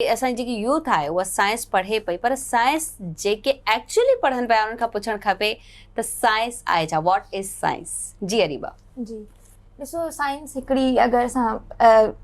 असांजी जेकी यूथ आहे उहा साइंस पढ़े पई, पर साइंस जेके एक्चुअली पढ़नि पिया उन्हनि खां पुछणु खपे त साइंस आहे छा, व्हाट इज़ साइंस। जी अरीबा। जी ॾिसो, साइंस हिकिड़ी अगरि असां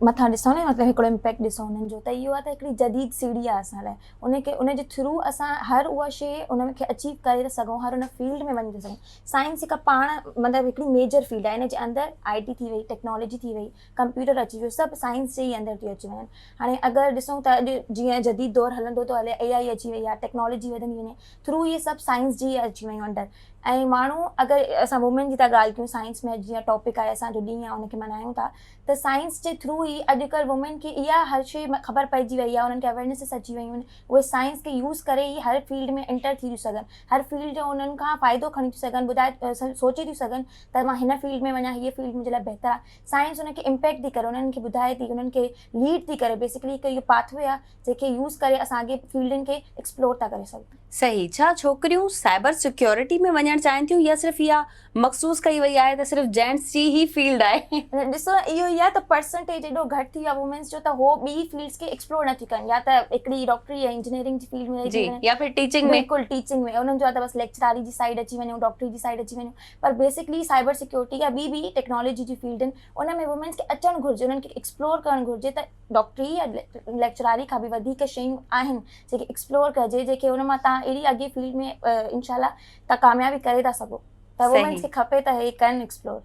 मथां ॾिसूं न, मतिलबु हिकिड़ो इम्पैक्ट ॾिसूं उन्हनि जो, त इहो आहे त हिकिड़ी जदीद सीढ़ी आहे असां लाइ। उनजे थ्रू असां हर उहा शइ उनखे अचीव करे था सघूं, हर उन फील्ड में वञी था सघूं। साइंस हिकु पाण मतिलबु हिकिड़ी मेजर फील्ड आहे। हिनजे अंदरि IT थी वई, टेक्नोलॉजी थी वई, कंप्यूटर अची वियो, सभु साइंस जे ई अंदरि थी अची वञनि। हाणे अगरि ॾिसूं त अॼु जीअं जदीद दौरु हलंदो थो हले, AI अची वई आहे, टेक्नोलॉजी वधंदी वञे, थ्रू इहे सभु साइंस जी अची वियूं अंदरि। ऐं माण्हू, अगरि असां वुमेन जी था ॻाल्हि कयूं, साइंस में जीअं टॉपिक आहे, असांजो ॾींहुं आहे, उनखे मल्हायूं था, त साइंस जे थ्रू ई अॼुकल्ह वुमेन खे इहा हर शइ ख़बर पइजी वई आहे, उन्हनि खे अवेयरनेसिस अची वियूं आहिनि। उहे साइंस खे यूज़ करे ई हर फील्ड में एंटर थी थियूं सघनि, हर फील्ड जो उन्हनि खां फ़ाइदो खणी थियूं सघनि, सोचे थियूं सघनि त मां हिन फील्ड में वञा, हीअ फील्ड मुंहिंजे लाइ बहितर आहे। साइंस उनखे इम्पैक्ट थी करे, उन्हनि खे ॿुधाए थी, उन्हनि खे लीड थी करे। बेसिकली हिकु इहो पाथवे आहे जंहिंखे यूज़ करे असां अॻे फील्डनि खे एक्सप्लोर था करे सघूं। सही। छा छोकिरियूं साइबर सिक्योरिटी में वञणु चाहिनि थियूं, या सिर्फ़ु इहा मखसूस कई वई आहे त सिर्फ़ु जेंट्स जी ही फील्ड आहे? ॾिसो, इहो ई आहे त परसेंटेज एॾो घटि थी वियो आहे वुमेन्स जो, त हो ॿी फील्ड्स खे एक्सप्लोर नथी कनि, या त हिकिड़ी डॉक्टरी या इंजीनियरिंग जी फील्ड में जी, या फिर टीचिंग में। बिल्कुलु टीचिंग में उन्हनि जो आहे त बसि लेक्चरारी जी साइड अची वञूं, डॉक्टरी जी साइड अची वञूं। पर बेसिकली साइबर सिक्योरिटी या ॿी टेक्नोलॉजी जी फील्ड आहिनि, उन में वुमेन्स खे अचणु घुरिजे, उन्हनि खे एक्सप्लोर करणु घुरिजे त डॉक्टरी या लेक्चरारी खां बि वधीक शयूं आहिनि जेके एक्सप्लोर कजे, जेके उन मां तव्हां अहिड़ी अॻे फील्ड में इंशाल्लाह तव्हां कामयाबी करे था सघो। त वुमेन्स खे खपे त हे कनि एक्सप्लोर।